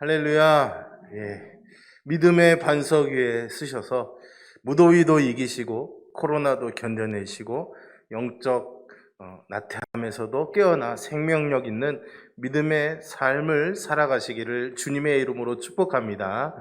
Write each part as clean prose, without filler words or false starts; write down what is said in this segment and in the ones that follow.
할렐루야. 예. 믿음의 반석 위에 쓰셔서 무더위도 이기시고 코로나도 견뎌내시고 영적 나태함에서도 깨어나 생명력 있는 믿음의 삶을 살아가시기를 주님의 이름으로 축복합니다.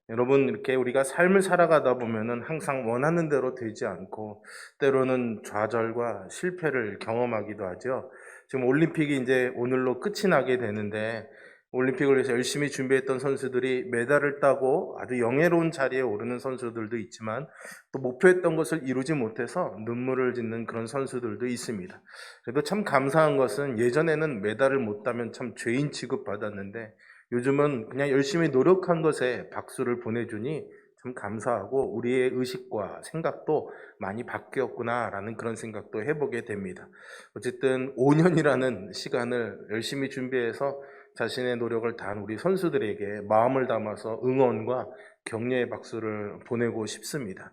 여러분, 이렇게 우리가 삶을 살아가다 보면은 항상 원하는 대로 되지 않고 때로는 좌절과 실패를 경험하기도 하죠. 지금 올림픽이 이제 오늘로 끝이 나게 되는데 올림픽을 위해서 열심히 준비했던 선수들이 메달을 따고 아주 영예로운 자리에 오르는 선수들도 있지만 또 목표했던 것을 이루지 못해서 눈물을 짓는 그런 선수들도 있습니다. 그래도 참 감사한 것은 예전에는 메달을 못 따면 참 죄인 취급받았는데 요즘은 그냥 열심히 노력한 것에 박수를 보내주니 참 감사하고 우리의 의식과 생각도 많이 바뀌었구나라는 그런 생각도 해보게 됩니다. 어쨌든 5년이라는 시간을 열심히 준비해서 자신의 노력을 다한 우리 선수들에게 마음을 담아서 응원과 격려의 박수를 보내고 싶습니다.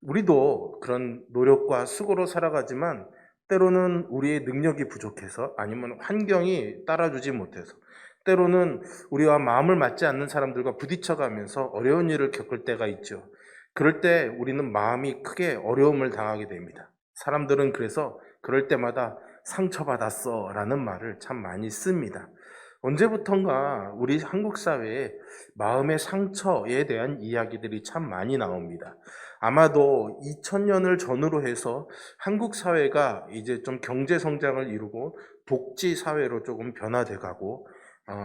우리도 그런 노력과 수고로 살아가지만 때로는 우리의 능력이 부족해서 아니면 환경이 따라주지 못해서 때로는 우리와 마음을 맞지 않는 사람들과 부딪혀가면서 어려운 일을 겪을 때가 있죠. 그럴 때 우리는 마음이 크게 어려움을 당하게 됩니다. 사람들은 그래서 그럴 때마다 상처받았어 라는 말을 참 많이 씁니다. 언제부턴가 우리 한국 사회에 마음의 상처에 대한 이야기들이 참 많이 나옵니다. 아마도 2000년을 전후로 해서 한국 사회가 이제 좀 경제 성장을 이루고 복지 사회로 조금 변화돼 가고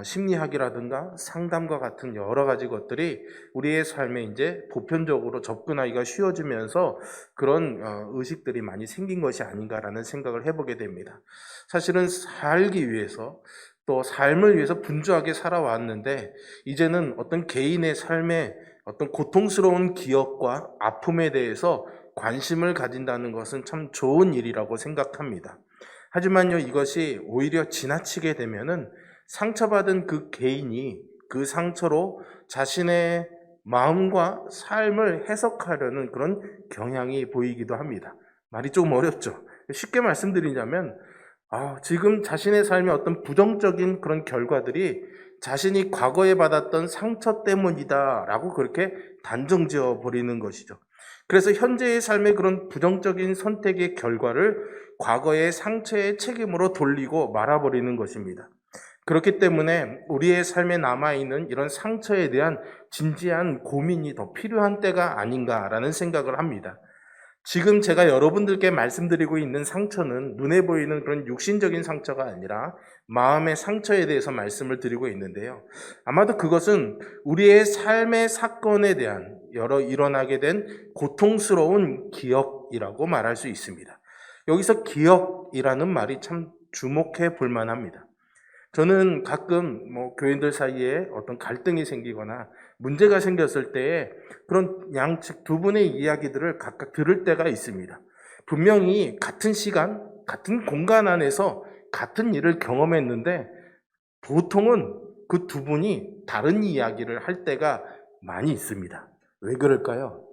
심리학이라든가 상담과 같은 여러 가지 것들이 우리의 삶에 이제 보편적으로 접근하기가 쉬워지면서 그런 의식들이 많이 생긴 것이 아닌가라는 생각을 해보게 됩니다. 사실은 살기 위해서 또 삶을 위해서 분주하게 살아왔는데 이제는 어떤 개인의 삶에 어떤 고통스러운 기억과 아픔에 대해서 관심을 가진다는 것은 참 좋은 일이라고 생각합니다. 하지만요, 이것이 오히려 지나치게 되면은 상처받은 그 개인이 그 상처로 자신의 마음과 삶을 해석하려는 그런 경향이 보이기도 합니다. 말이 조금 어렵죠. 쉽게 말씀드리자면 지금 자신의 삶에 어떤 부정적인 그런 결과들이 자신이 과거에 받았던 상처 때문이다라고 그렇게 단정지어 버리는 것이죠. 그래서 현재의 삶의 그런 부정적인 선택의 결과를 과거의 상처의 책임으로 돌리고 말아버리는 것입니다. 그렇기 때문에 우리의 삶에 남아있는 이런 상처에 대한 진지한 고민이 더 필요한 때가 아닌가라는 생각을 합니다. 지금 제가 여러분들께 말씀드리고 있는 상처는 눈에 보이는 그런 육신적인 상처가 아니라 마음의 상처에 대해서 말씀을 드리고 있는데요. 아마도 그것은 우리의 삶의 사건에 대한 여러 일어나게 된 고통스러운 기억이라고 말할 수 있습니다. 여기서 기억이라는 말이 참 주목해 볼 만합니다. 저는 가끔 교인들 사이에 어떤 갈등이 생기거나 문제가 생겼을 때에 그런 양측 두 분의 이야기들을 각각 들을 때가 있습니다. 분명히 같은 시간, 같은 공간 안에서 같은 일을 경험했는데 보통은 그 두 분이 다른 이야기를 할 때가 많이 있습니다. 왜 그럴까요?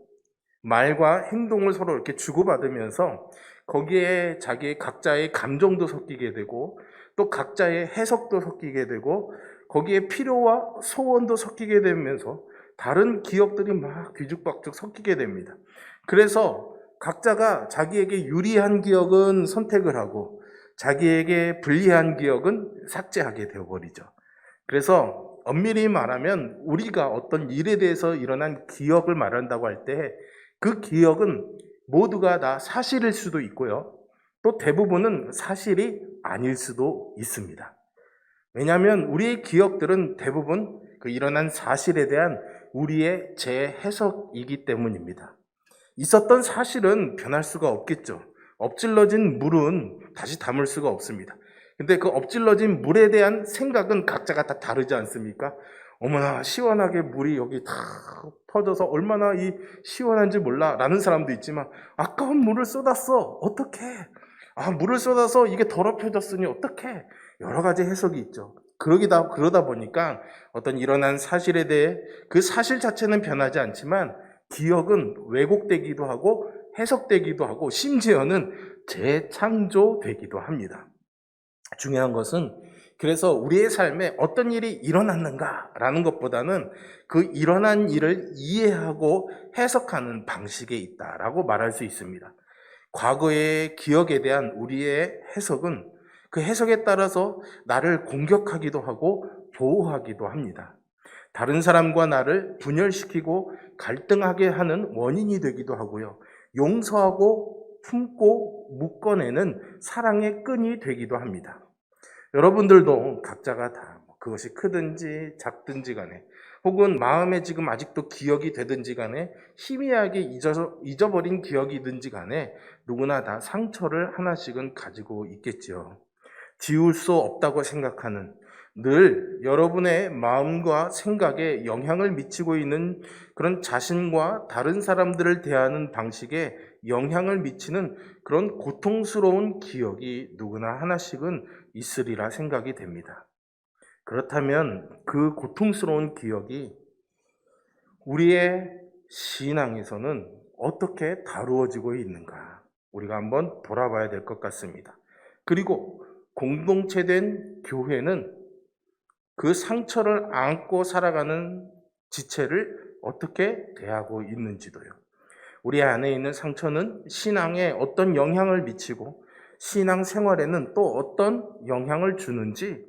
말과 행동을 서로 이렇게 주고받으면서 거기에 자기의 각자의 감정도 섞이게 되고 또 각자의 해석도 섞이게 되고 거기에 필요와 소원도 섞이게 되면서 다른 기억들이 막 뒤죽박죽 섞이게 됩니다. 그래서 각자가 자기에게 유리한 기억은 선택을 하고 자기에게 불리한 기억은 삭제하게 되어버리죠. 그래서 엄밀히 말하면 우리가 어떤 일에 대해서 일어난 기억을 말한다고 할 때 그 기억은 모두가 다 사실일 수도 있고요. 또 대부분은 사실이 아닐 수도 있습니다. 왜냐하면 우리의 기억들은 대부분 그 일어난 사실에 대한 우리의 재해석이기 때문입니다. 있었던 사실은 변할 수가 없겠죠. 엎질러진 물은 다시 담을 수가 없습니다. 근데 그 엎질러진 물에 대한 생각은 각자가 다 다르지 않습니까? 어머나 시원하게 물이 여기 다 퍼져서 얼마나 이 시원한지 몰라 라는 사람도 있지만 아까운 물을 쏟았어 어떡해 물을 쏟아서 이게 더럽혀졌으니 어떡해 여러 가지 해석이 있죠. 그러다 보니까 어떤 일어난 사실에 대해 그 사실 자체는 변하지 않지만 기억은 왜곡되기도 하고 해석되기도 하고 심지어는 재창조되기도 합니다. 중요한 것은 그래서 우리의 삶에 어떤 일이 일어났는가라는 것보다는 그 일어난 일을 이해하고 해석하는 방식에 있다라고 말할 수 있습니다. 과거의 기억에 대한 우리의 해석은 그 해석에 따라서 나를 공격하기도 하고 보호하기도 합니다. 다른 사람과 나를 분열시키고 갈등하게 하는 원인이 되기도 하고요. 용서하고 품고 묶어내는 사랑의 끈이 되기도 합니다. 여러분들도 각자가 다 그것이 크든지 작든지 간에 혹은 마음에 지금 아직도 기억이 되든지 간에 희미하게 잊어버린 기억이든지 간에 누구나 다 상처를 하나씩은 가지고 있겠죠. 지울 수 없다고 생각하는, 늘 여러분의 마음과 생각에 영향을 미치고 있는 그런 자신과 다른 사람들을 대하는 방식에 영향을 미치는 그런 고통스러운 기억이 누구나 하나씩은 있으리라 생각이 됩니다. 그렇다면 그 고통스러운 기억이 우리의 신앙에서는 어떻게 다루어지고 있는가? 우리가 한번 돌아봐야 될 것 같습니다. 그리고 공동체된 교회는 그 상처를 안고 살아가는 지체를 어떻게 대하고 있는지도요. 우리 안에 있는 상처는 신앙에 어떤 영향을 미치고 신앙 생활에는 또 어떤 영향을 주는지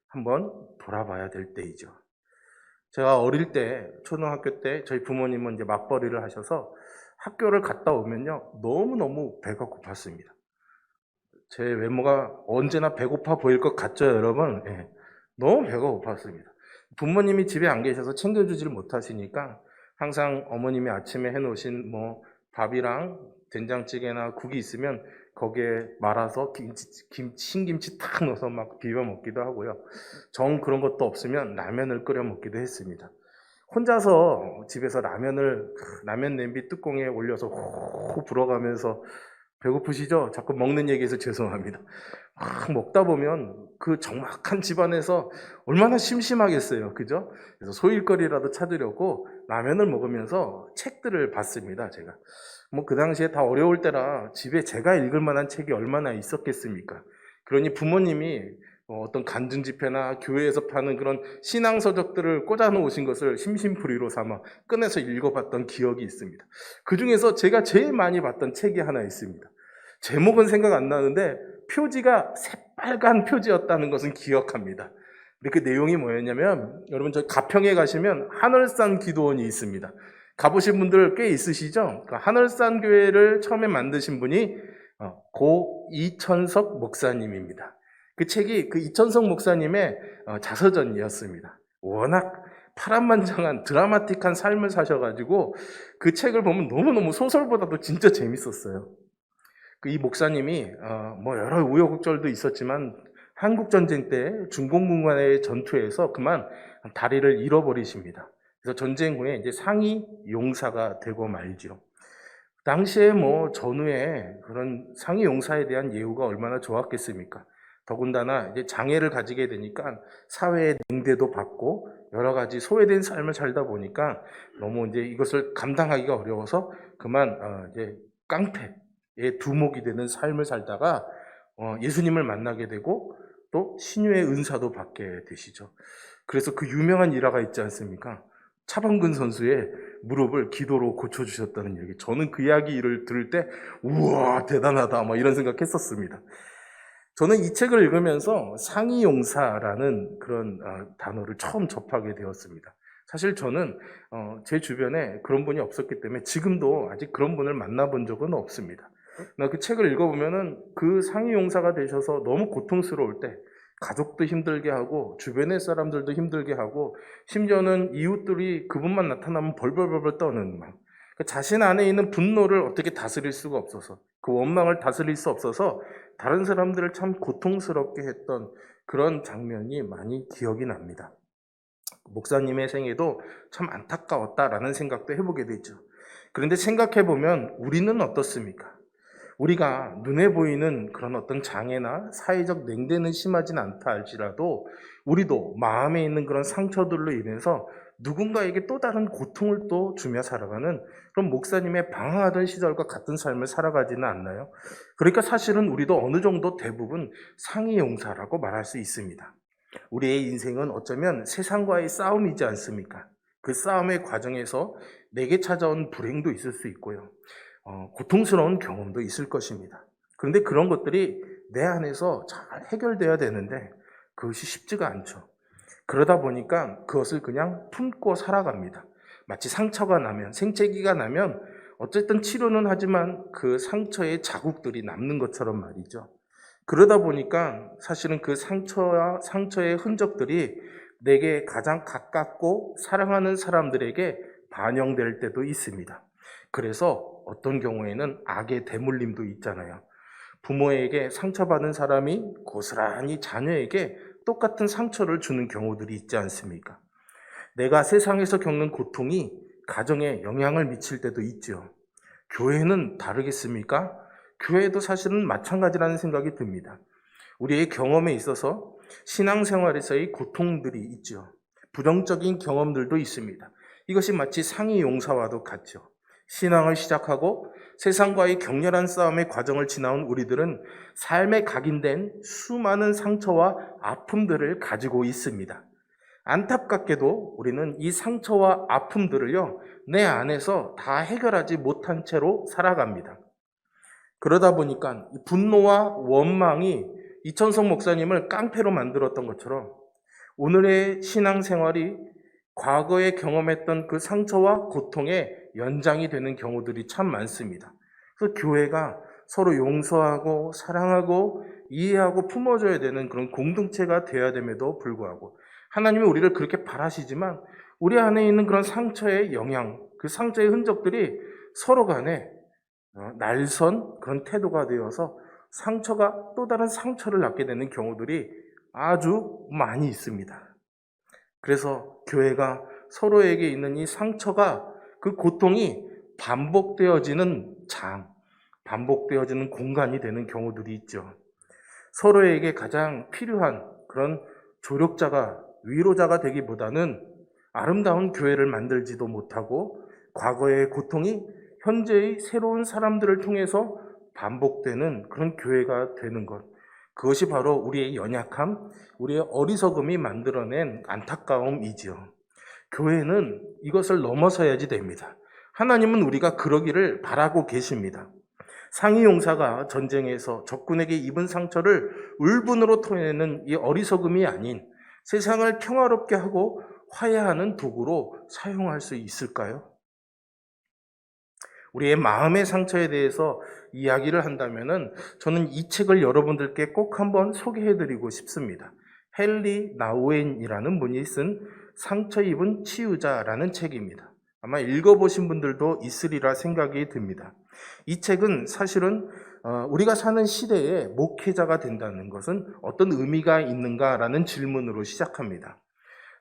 한번 돌아봐야 될 때이죠. 제가 어릴 때, 초등학교 때 저희 부모님은 이제 맞벌이를 하셔서 학교를 갔다 오면요, 너무너무 배가 고팠습니다. 제 외모가 언제나 배고파 보일 것 같죠, 여러분? 예. 너무 배가 고팠습니다. 부모님이 집에 안 계셔서 챙겨주지를 못하시니까 항상 어머님이 아침에 해놓으신 밥이랑 된장찌개나 국이 있으면 거기에 말아서 신김치 탁 넣어서 막 비벼 먹기도 하고요. 정 그런 것도 없으면 라면을 끓여 먹기도 했습니다. 혼자서 집에서 라면 냄비 뚜껑에 올려서 호 불어가면서, 배고프시죠? 자꾸 먹는 얘기해서 죄송합니다. 막 먹다 보면 그 적막한 집안에서 얼마나 심심하겠어요. 그죠? 그래서 소일거리라도 찾으려고 라면을 먹으면서 책들을 봤습니다, 제가. 그 당시에 다 어려울 때라 집에 제가 읽을 만한 책이 얼마나 있었겠습니까? 그러니 부모님이 어떤 간증집회나 교회에서 파는 그런 신앙서적들을 꽂아놓으신 것을 심심풀이로 삼아 꺼내서 읽어봤던 기억이 있습니다. 그 중에서 제가 제일 많이 봤던 책이 하나 있습니다. 제목은 생각 안 나는데 표지가 새빨간 표지였다는 것은 기억합니다. 근데 그 내용이 뭐였냐면, 여러분 저 가평에 가시면 하늘산 기도원이 있습니다. 가보신 분들 꽤 있으시죠? 그 하늘산 교회를 처음에 만드신 분이 고 이천석 목사님입니다. 그 책이 그 이천석 목사님의 자서전이었습니다. 워낙 파란만장한 드라마틱한 삶을 사셔가지고 그 책을 보면 너무너무 소설보다도 진짜 재밌었어요. 이 목사님이 여러 우여곡절도 있었지만 한국전쟁 때 중공군과의 전투에서 그만 다리를 잃어버리십니다. 그래서 전쟁 후에 이제 상위 용사가 되고 말죠. 당시에 전후에 그런 상위 용사에 대한 예우가 얼마나 좋았겠습니까? 더군다나 이제 장애를 가지게 되니까 사회의 냉대도 받고 여러 가지 소외된 삶을 살다 보니까 너무 이제 이것을 감당하기가 어려워서 그만 이제 깡패의 두목이 되는 삶을 살다가 예수님을 만나게 되고 또 신유의 은사도 받게 되시죠. 그래서 그 유명한 일화가 있지 않습니까? 차범근 선수의 무릎을 기도로 고쳐주셨다는 얘기. 저는 그 이야기를 들을 때 우와 대단하다 이런 생각했었습니다. 저는 이 책을 읽으면서 상위용사라는 그런 단어를 처음 접하게 되었습니다. 사실 저는 제 주변에 그런 분이 없었기 때문에 지금도 아직 그런 분을 만나본 적은 없습니다. 그 책을 읽어보면은 그 상위용사가 되셔서 너무 고통스러울 때 가족도 힘들게 하고 주변의 사람들도 힘들게 하고 심지어는 이웃들이 그분만 나타나면 벌벌벌 떠는 자신 안에 있는 분노를 어떻게 다스릴 수가 없어서, 그 원망을 다스릴 수 없어서 다른 사람들을 참 고통스럽게 했던 그런 장면이 많이 기억이 납니다. 목사님의 생애도 참 안타까웠다라는 생각도 해보게 되죠. 그런데 생각해보면 우리는 어떻습니까? 우리가 눈에 보이는 그런 어떤 장애나 사회적 냉대는 심하진 않다 할지라도 우리도 마음에 있는 그런 상처들로 인해서 누군가에게 또 다른 고통을 또 주며 살아가는 그런 목사님의 방황하던 시절과 같은 삶을 살아가지는 않나요? 그러니까 사실은 우리도 어느 정도 대부분 상위 용사라고 말할 수 있습니다. 우리의 인생은 어쩌면 세상과의 싸움이지 않습니까? 그 싸움의 과정에서 내게 찾아온 불행도 있을 수 있고요. 고통스러운 경험도 있을 것입니다. 그런데 그런 것들이 내 안에서 잘 해결돼야 되는데 그것이 쉽지가 않죠. 그러다 보니까 그것을 그냥 품고 살아갑니다. 마치 상처가 나면, 생채기가 나면 어쨌든 치료는 하지만 그 상처의 자국들이 남는 것처럼 말이죠. 그러다 보니까 사실은 그 상처의 흔적들이 내게 가장 가깝고 사랑하는 사람들에게 반영될 때도 있습니다. 그래서 어떤 경우에는 악의 대물림도 있잖아요. 부모에게 상처받은 사람이 고스란히 자녀에게 똑같은 상처를 주는 경우들이 있지 않습니까? 내가 세상에서 겪는 고통이 가정에 영향을 미칠 때도 있죠. 교회는 다르겠습니까? 교회도 사실은 마찬가지라는 생각이 듭니다. 우리의 경험에 있어서 신앙생활에서의 고통들이 있죠. 부정적인 경험들도 있습니다. 이것이 마치 상위 용사와도 같죠. 신앙을 시작하고 세상과의 격렬한 싸움의 과정을 지나온 우리들은 삶에 각인된 수많은 상처와 아픔들을 가지고 있습니다. 안타깝게도 우리는 이 상처와 아픔들을요, 내 안에서 다 해결하지 못한 채로 살아갑니다. 그러다 보니까 분노와 원망이 이천성 목사님을 깡패로 만들었던 것처럼 오늘의 신앙생활이 과거에 경험했던 그 상처와 고통의 연장이 되는 경우들이 참 많습니다. 그래서 교회가 서로 용서하고 사랑하고 이해하고 품어줘야 되는 그런 공동체가 되어야 됨에도 불구하고 하나님이 우리를 그렇게 바라시지만 우리 안에 있는 그런 상처의 영향, 그 상처의 흔적들이 서로 간에 날선 그런 태도가 되어서 상처가 또 다른 상처를 낳게 되는 경우들이 아주 많이 있습니다. 그래서 교회가 서로에게 있는 이 상처가 그 고통이 반복되어지는 반복되어지는 공간이 되는 경우들이 있죠. 서로에게 가장 필요한 그런 조력자가, 위로자가 되기보다는 아름다운 교회를 만들지도 못하고 과거의 고통이 현재의 새로운 사람들을 통해서 반복되는 그런 교회가 되는 것. 그것이 바로 우리의 연약함, 우리의 어리석음이 만들어낸 안타까움이지요. 교회는 이것을 넘어서야지 됩니다. 하나님은 우리가 그러기를 바라고 계십니다. 상위 용사가 전쟁에서 적군에게 입은 상처를 울분으로 토해내는 이 어리석음이 아닌 세상을 평화롭게 하고 화해하는 도구로 사용할 수 있을까요? 우리의 마음의 상처에 대해서 이야기를 한다면은 저는 이 책을 여러분들께 꼭 한번 소개해드리고 싶습니다. 헨리 나우엔이라는 분이 쓴 상처 입은 치유자라는 책입니다. 아마 읽어보신 분들도 있으리라 생각이 듭니다. 이 책은 사실은 우리가 사는 시대에 목회자가 된다는 것은 어떤 의미가 있는가라는 질문으로 시작합니다.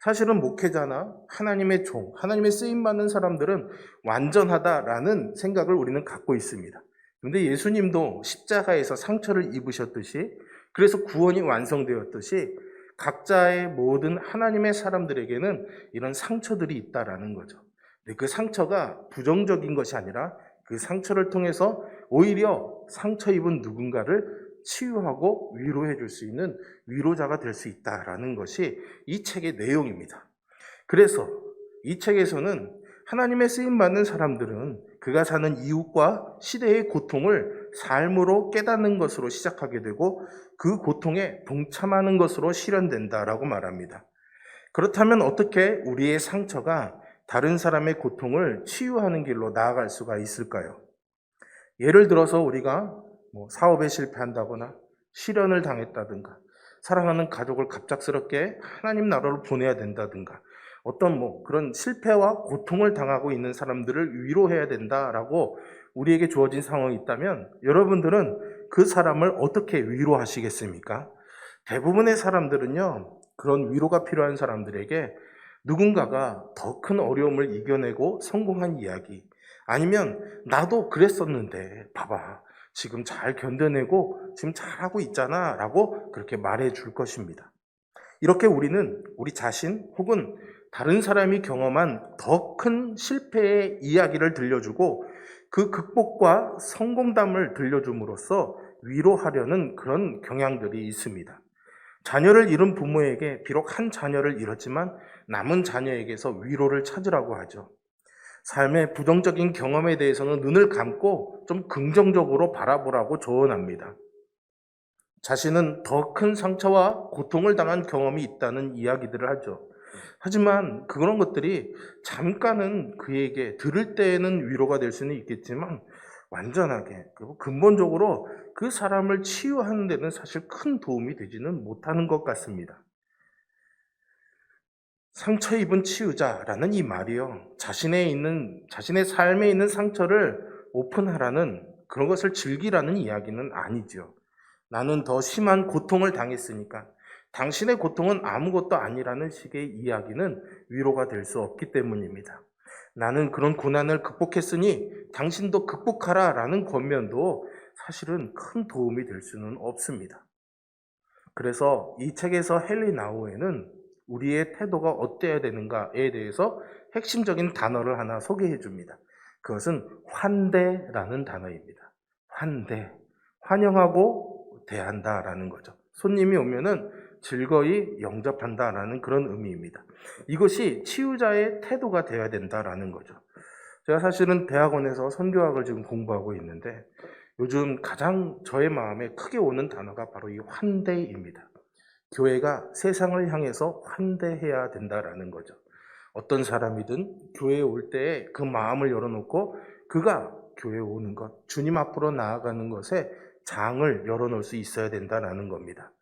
사실은 목회자나 하나님의 종, 하나님의 쓰임받는 사람들은 완전하다라는 생각을 우리는 갖고 있습니다. 그런데 예수님도 십자가에서 상처를 입으셨듯이, 그래서 구원이 완성되었듯이 각자의 모든 하나님의 사람들에게는 이런 상처들이 있다라는 거죠. 근데 그 상처가 부정적인 것이 아니라 그 상처를 통해서 오히려 상처 입은 누군가를 치유하고 위로해 줄 수 있는 위로자가 될 수 있다라는 것이 이 책의 내용입니다. 그래서 이 책에서는 하나님의 쓰임받는 사람들은 그가 사는 이웃과 시대의 고통을 삶으로 깨닫는 것으로 시작하게 되고 그 고통에 동참하는 것으로 실현된다라고 말합니다. 그렇다면 어떻게 우리의 상처가 다른 사람의 고통을 치유하는 길로 나아갈 수가 있을까요? 예를 들어서 우리가 사업에 실패한다거나 실현을 당했다든가 사랑하는 가족을 갑작스럽게 하나님 나라로 보내야 된다든가 어떤 그런 실패와 고통을 당하고 있는 사람들을 위로해야 된다라고 우리에게 주어진 상황이 있다면 여러분들은 그 사람을 어떻게 위로하시겠습니까? 대부분의 사람들은요, 그런 위로가 필요한 사람들에게 누군가가 더 큰 어려움을 이겨내고 성공한 이야기, 아니면 나도 그랬었는데 봐봐 지금 잘 견뎌내고 지금 잘하고 있잖아 라고 그렇게 말해 줄 것입니다. 이렇게 우리는 우리 자신 혹은 다른 사람이 경험한 더 큰 실패의 이야기를 들려주고 그 극복과 성공담을 들려줌으로써 위로하려는 그런 경향들이 있습니다. 자녀를 잃은 부모에게 비록 한 자녀를 잃었지만 남은 자녀에게서 위로를 찾으라고 하죠. 삶의 부정적인 경험에 대해서는 눈을 감고 좀 긍정적으로 바라보라고 조언합니다. 자신은 더 큰 상처와 고통을 당한 경험이 있다는 이야기들을 하죠. 하지만 그런 것들이 잠깐은 그에게 들을 때에는 위로가 될 수는 있겠지만 완전하게 그리고 근본적으로 그 사람을 치유하는 데는 사실 큰 도움이 되지는 못하는 것 같습니다. 상처 입은 치유자라는 이 말이요. 자신의 삶에 있는 상처를 오픈하라는 그런 것을 즐기라는 이야기는 아니죠. 나는 더 심한 고통을 당했으니까 당신의 고통은 아무것도 아니라는 식의 이야기는 위로가 될 수 없기 때문입니다. 나는 그런 고난을 극복했으니 당신도 극복하라 라는 권면도 사실은 큰 도움이 될 수는 없습니다. 그래서 이 책에서 헨리 나우에는 우리의 태도가 어때야 되는가에 대해서 핵심적인 단어를 하나 소개해 줍니다. 그것은 환대라는 단어입니다. 환대. 환영하고 대한다라는 거죠. 손님이 오면은 즐거이 영접한다라는 그런 의미입니다. 이것이 치유자의 태도가 되어야 된다라는 거죠. 제가 사실은 대학원에서 선교학을 지금 공부하고 있는데 요즘 가장 저의 마음에 크게 오는 단어가 바로 이 환대입니다. 교회가 세상을 향해서 환대해야 된다라는 거죠. 어떤 사람이든 교회에 올 때 그 마음을 열어놓고 그가 교회에 오는 것, 주님 앞으로 나아가는 것에 장을 열어놓을 수 있어야 된다라는 겁니다.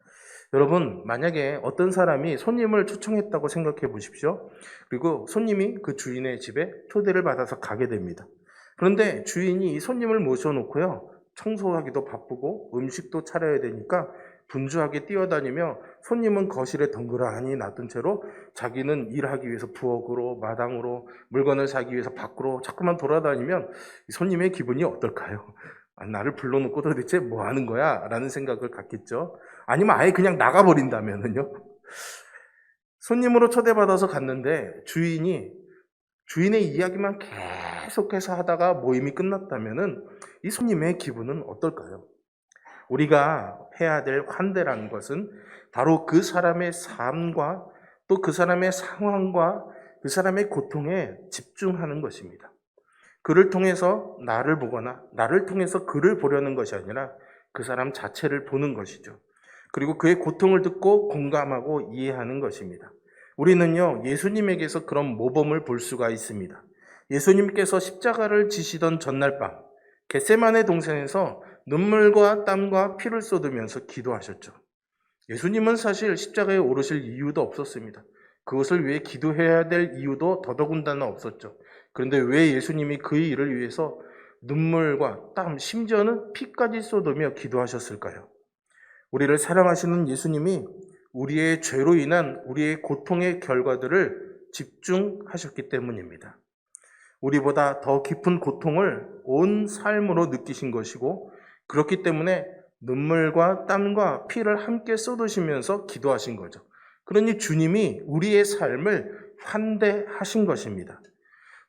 여러분, 만약에 어떤 사람이 손님을 초청했다고 생각해 보십시오. 그리고 손님이 그 주인의 집에 초대를 받아서 가게 됩니다. 그런데 주인이 이 손님을 모셔놓고요. 청소하기도 바쁘고 음식도 차려야 되니까 분주하게 뛰어다니며 손님은 거실에 덩그러니 놔둔 채로 자기는 일하기 위해서 부엌으로 마당으로 물건을 사기 위해서 밖으로 자꾸만 돌아다니면 손님의 기분이 어떨까요? 나를 불러놓고 도대체 뭐 하는 거야? 라는 생각을 갖겠죠. 아니면 아예 그냥 나가버린다면은요. 손님으로 초대받아서 갔는데 주인의 이야기만 계속해서 하다가 모임이 끝났다면은 이 손님의 기분은 어떨까요? 우리가 해야 될 환대라는 것은 바로 그 사람의 삶과 또 그 사람의 상황과 그 사람의 고통에 집중하는 것입니다. 그를 통해서 나를 보거나 나를 통해서 그를 보려는 것이 아니라 그 사람 자체를 보는 것이죠. 그리고 그의 고통을 듣고 공감하고 이해하는 것입니다. 우리는요, 예수님에게서 그런 모범을 볼 수가 있습니다. 예수님께서 십자가를 지시던 전날 밤, 겟세마네 동산에서 눈물과 땀과 피를 쏟으면서 기도하셨죠. 예수님은 사실 십자가에 오르실 이유도 없었습니다. 그것을 위해 기도해야 될 이유도 더더군다나 없었죠. 그런데 왜 예수님이 그의 일을 위해서 눈물과 땀, 심지어는 피까지 쏟으며 기도하셨을까요? 우리를 사랑하시는 예수님이 우리의 죄로 인한 우리의 고통의 결과들을 집중하셨기 때문입니다. 우리보다 더 깊은 고통을 온 삶으로 느끼신 것이고 그렇기 때문에 눈물과 땀과 피를 함께 쏟으시면서 기도하신 거죠. 그러니 주님이 우리의 삶을 환대하신 것입니다.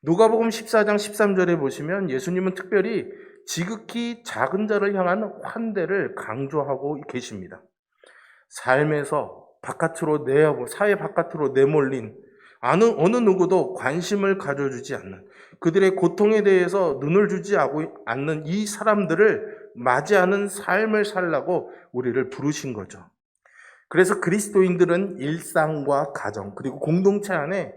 누가복음 14장 13절에 보시면 예수님은 특별히 지극히 작은 자를 향한 환대를 강조하고 계십니다. 삶에서 사회 바깥으로 내몰린 어느 누구도 관심을 가져주지 않는 그들의 고통에 대해서 눈을 주지 않는 이 사람들을 맞이하는 삶을 살라고 우리를 부르신 거죠. 그래서 그리스도인들은 일상과 가정 그리고 공동체 안에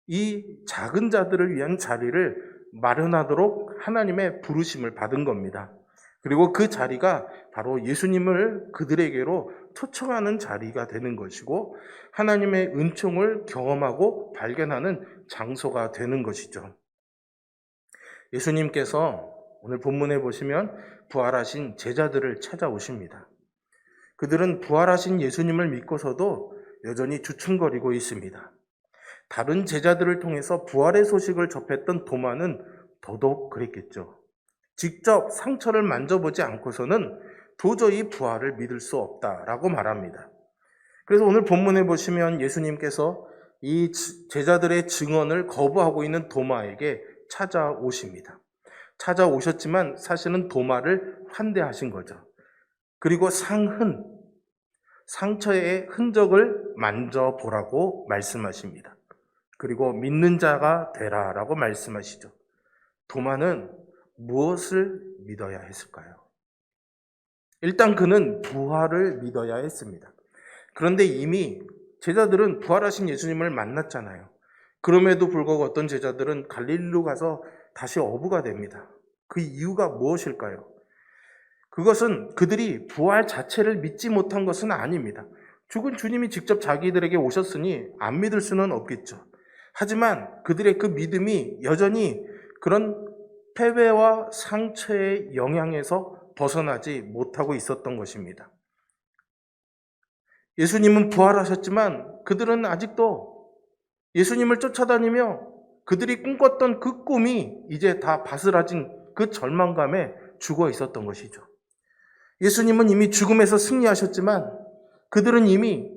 이 작은 자들을 위한 자리를 마련하도록 하나님의 부르심을 받은 겁니다. 그리고 그 자리가 바로 예수님을 그들에게로 초청하는 자리가 되는 것이고 하나님의 은총을 경험하고 발견하는 장소가 되는 것이죠. 예수님께서 오늘 본문에 보시면 부활하신 제자들을 찾아오십니다. 그들은 부활하신 예수님을 믿고서도 여전히 주춤거리고 있습니다. 다른 제자들을 통해서 부활의 소식을 접했던 도마는 더더욱 그랬겠죠. 직접 상처를 만져보지 않고서는 도저히 부활을 믿을 수 없다라고 말합니다. 그래서 오늘 본문에 보시면 예수님께서 이 제자들의 증언을 거부하고 있는 도마에게 찾아오십니다. 찾아오셨지만 사실은 도마를 환대하신 거죠. 그리고 상처의 흔적을 만져보라고 말씀하십니다. 그리고 믿는 자가 되라라고 말씀하시죠. 도마는 무엇을 믿어야 했을까요? 일단 그는 부활을 믿어야 했습니다. 그런데 이미 제자들은 부활하신 예수님을 만났잖아요. 그럼에도 불구하고 어떤 제자들은 갈릴리로 가서 다시 어부가 됩니다. 그 이유가 무엇일까요? 그것은 그들이 부활 자체를 믿지 못한 것은 아닙니다. 죽은 주님이 직접 자기들에게 오셨으니 안 믿을 수는 없겠죠. 하지만 그들의 그 믿음이 여전히 그런 패배와 상처의 영향에서 벗어나지 못하고 있었던 것입니다. 예수님은 부활하셨지만 그들은 아직도 예수님을 쫓아다니며 그들이 꿈꿨던 그 꿈이 이제 다 바스라진 그 절망감에 죽어 있었던 것이죠. 예수님은 이미 죽음에서 승리하셨지만 그들은 이미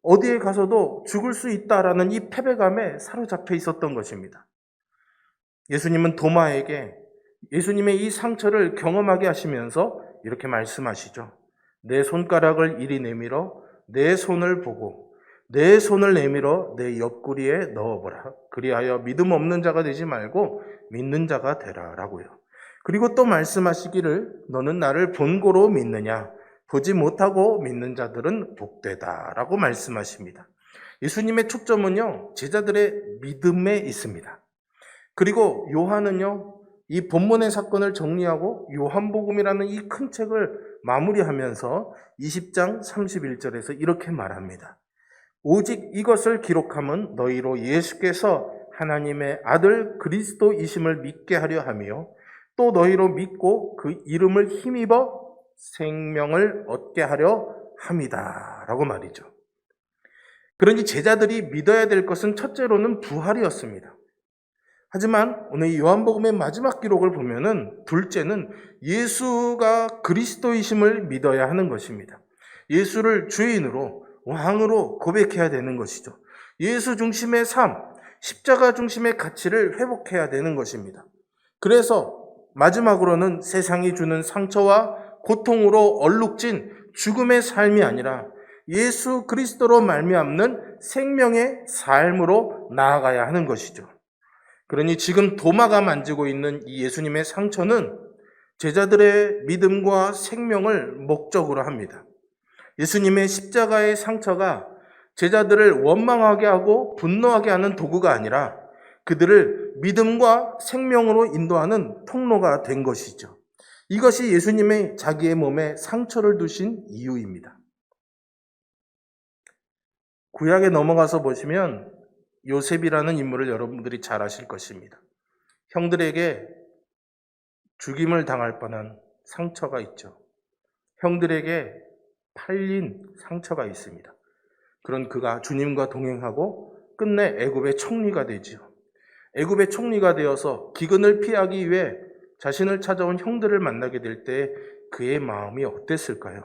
어디에 가서도 죽을 수 있다라는 이 패배감에 사로잡혀 있었던 것입니다. 예수님은 도마에게 예수님의 이 상처를 경험하게 하시면서 이렇게 말씀하시죠. 내 손가락을 이리 내밀어 내 손을 보고 내 손을 내밀어 내 옆구리에 넣어보라. 그리하여 믿음 없는 자가 되지 말고 믿는 자가 되라 라고요. 그리고 또 말씀하시기를 너는 나를 본고로 믿느냐? 보지 못하고 믿는 자들은 복되다 라고 말씀하십니다. 예수님의 초점은요, 제자들의 믿음에 있습니다. 그리고 요한은요, 이 본문의 사건을 정리하고 요한복음이라는 이 큰 책을 마무리하면서 20장 31절에서 이렇게 말합니다. 오직 이것을 기록함은 너희로 예수께서 하나님의 아들 그리스도이심을 믿게 하려 하며 또 너희로 믿고 그 이름을 힘입어 생명을 얻게 하려 함이다 라고 말이죠. 그러니 제자들이 믿어야 될 것은 첫째로는 부활이었습니다. 하지만 오늘 이 요한복음의 마지막 기록을 보면은 둘째는 예수가 그리스도이심을 믿어야 하는 것입니다. 예수를 주인으로 왕으로 고백해야 되는 것이죠. 예수 중심의 삶, 십자가 중심의 가치를 회복해야 되는 것입니다. 그래서 마지막으로는 세상이 주는 상처와 고통으로 얼룩진 죽음의 삶이 아니라 예수 그리스도로 말미암는 생명의 삶으로 나아가야 하는 것이죠. 그러니 지금 도마가 만지고 있는 이 예수님의 상처는 제자들의 믿음과 생명을 목적으로 합니다. 예수님의 십자가의 상처가 제자들을 원망하게 하고 분노하게 하는 도구가 아니라 그들을 믿음과 생명으로 인도하는 통로가 된 것이죠. 이것이 예수님의 자기의 몸에 상처를 두신 이유입니다. 구약에 넘어가서 보시면 요셉이라는 인물을 여러분들이 잘 아실 것입니다. 형들에게 죽임을 당할 뻔한 상처가 있죠. 형들에게 팔린 상처가 있습니다. 그런 그가 주님과 동행하고 끝내 애굽의 총리가 되지요. 애굽의 총리가 되어서 기근을 피하기 위해 자신을 찾아온 형들을 만나게 될 때 그의 마음이 어땠을까요?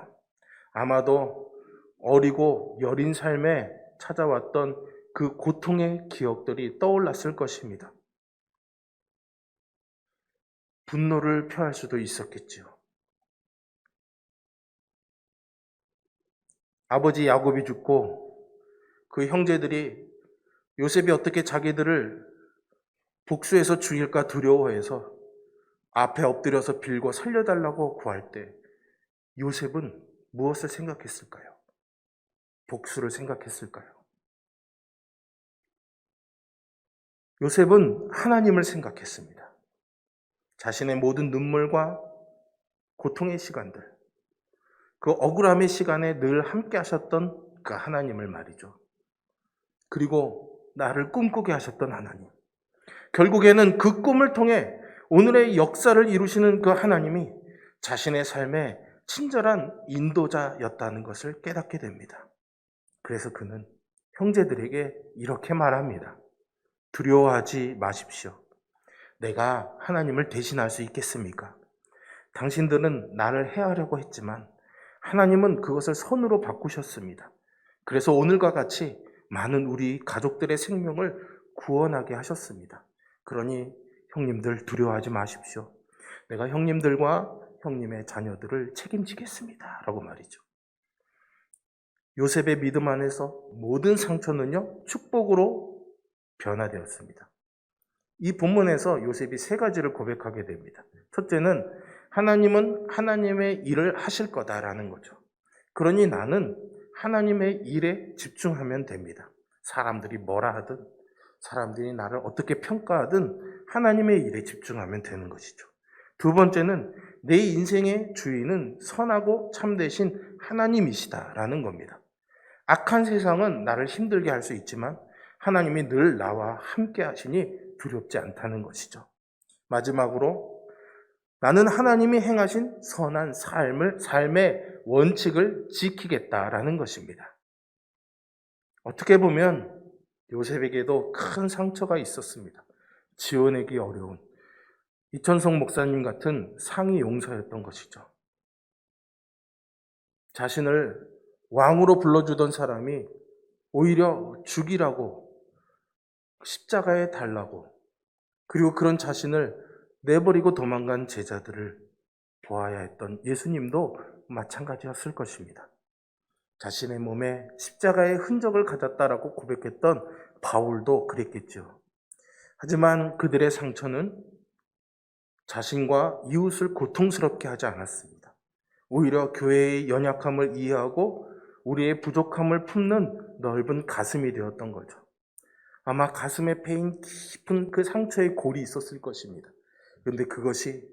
아마도 어리고 여린 삶에 찾아왔던 그 고통의 기억들이 떠올랐을 것입니다. 분노를 표할 수도 있었겠지요. 아버지 야곱이 죽고 그 형제들이 요셉이 어떻게 자기들을 복수해서 죽일까 두려워해서 앞에 엎드려서 빌고 살려달라고 구할 때 요셉은 무엇을 생각했을까요? 복수를 생각했을까요? 요셉은 하나님을 생각했습니다. 자신의 모든 눈물과 고통의 시간들, 그 억울함의 시간에 늘 함께 하셨던 그 하나님을 말이죠. 그리고 나를 꿈꾸게 하셨던 하나님. 결국에는 그 꿈을 통해 오늘의 역사를 이루시는 그 하나님이 자신의 삶의 친절한 인도자였다는 것을 깨닫게 됩니다. 그래서 그는 형제들에게 이렇게 말합니다. 두려워하지 마십시오. 내가 하나님을 대신할 수 있겠습니까? 당신들은 나를 해하려고 했지만 하나님은 그것을 선으로 바꾸셨습니다. 그래서 오늘과 같이 많은 우리 가족들의 생명을 구원하게 하셨습니다. 그러니 형님들 두려워하지 마십시오. 내가 형님들과 형님의 자녀들을 책임지겠습니다. 라고 말이죠. 요셉의 믿음 안에서 모든 상처는요, 축복으로 변화되었습니다. 이 본문에서 요셉이 세 가지를 고백하게 됩니다. 첫째는 하나님은 하나님의 일을 하실 거다라는 거죠. 그러니 나는 하나님의 일에 집중하면 됩니다. 사람들이 뭐라 하든, 사람들이 나를 어떻게 평가하든 하나님의 일에 집중하면 되는 것이죠. 두 번째는 내 인생의 주인은 선하고 참되신 하나님이시다라는 겁니다. 악한 세상은 나를 힘들게 할 수 있지만 하나님이 늘 나와 함께 하시니 두렵지 않다는 것이죠. 마지막으로 나는 하나님이 행하신 선한 삶의 원칙을 지키겠다라는 것입니다. 어떻게 보면 요셉에게도 큰 상처가 있었습니다. 지어내기 어려운 이천성 목사님 같은 상위 용사였던 것이죠. 자신을 왕으로 불러주던 사람이 오히려 죽이라고 십자가에 달라고 그리고 그런 자신을 내버리고 도망간 제자들을 보아야 했던 예수님도 마찬가지였을 것입니다. 자신의 몸에 십자가의 흔적을 가졌다라고 고백했던 바울도 그랬겠죠. 하지만 그들의 상처는 자신과 이웃을 고통스럽게 하지 않았습니다. 오히려 교회의 연약함을 이해하고 우리의 부족함을 품는 넓은 가슴이 되었던 거죠. 아마 가슴에 패인 깊은 그 상처의 골이 있었을 것입니다. 그런데 그것이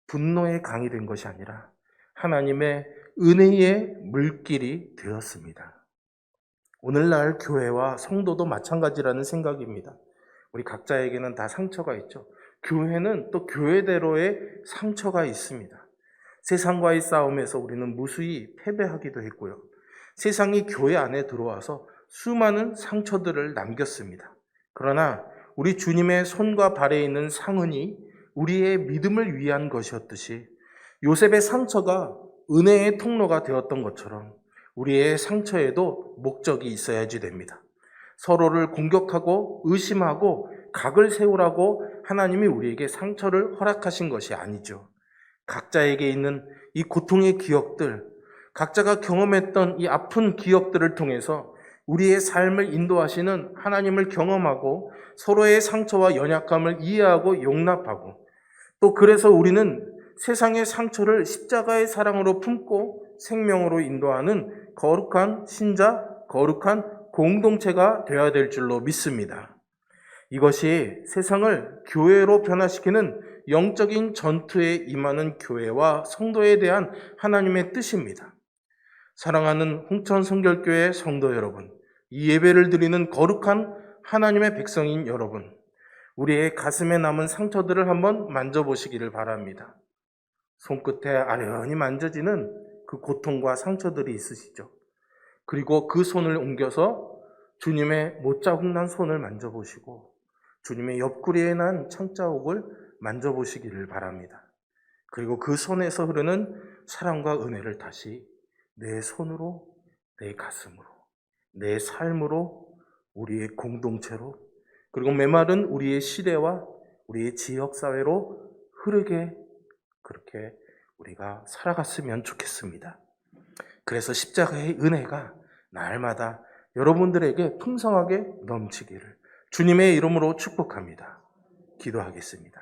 분노의 강이 된 것이 아니라 하나님의 은혜의 물길이 되었습니다. 오늘날 교회와 성도도 마찬가지라는 생각입니다. 우리 각자에게는 다 상처가 있죠. 교회는 또 교회대로의 상처가 있습니다. 세상과의 싸움에서 우리는 무수히 패배하기도 했고요. 세상이 교회 안에 들어와서 수많은 상처들을 남겼습니다. 그러나 우리 주님의 손과 발에 있는 상흔이 우리의 믿음을 위한 것이었듯이 요셉의 상처가 은혜의 통로가 되었던 것처럼 우리의 상처에도 목적이 있어야지 됩니다. 서로를 공격하고 의심하고 각을 세우라고 하나님이 우리에게 상처를 허락하신 것이 아니죠. 각자에게 있는 이 고통의 기억들, 각자가 경험했던 이 아픈 기억들을 통해서 우리의 삶을 인도하시는 하나님을 경험하고 서로의 상처와 연약함을 이해하고 용납하고 또 그래서 우리는 세상의 상처를 십자가의 사랑으로 품고 생명으로 인도하는 거룩한 신자, 거룩한 공동체가 되어야 될 줄로 믿습니다. 이것이 세상을 교회로 변화시키는 영적인 전투에 임하는 교회와 성도에 대한 하나님의 뜻입니다. 사랑하는 홍천성결교회 성도 여러분, 이 예배를 드리는 거룩한 하나님의 백성인 여러분, 우리의 가슴에 남은 상처들을 한번 만져보시기를 바랍니다. 손끝에 아련히 만져지는 그 고통과 상처들이 있으시죠. 그리고 그 손을 옮겨서 주님의 못자국 난 손을 만져보시고 주님의 옆구리에 난 창자국을 만져보시기를 바랍니다. 그리고 그 손에서 흐르는 사랑과 은혜를 다시 내 손으로, 내 가슴으로, 내 삶으로, 우리의 공동체로, 그리고 메마른 우리의 시대와 우리의 지역사회로 흐르게 그렇게 우리가 살아갔으면 좋겠습니다. 그래서 십자가의 은혜가 날마다 여러분들에게 풍성하게 넘치기를 주님의 이름으로 축복합니다. 기도하겠습니다.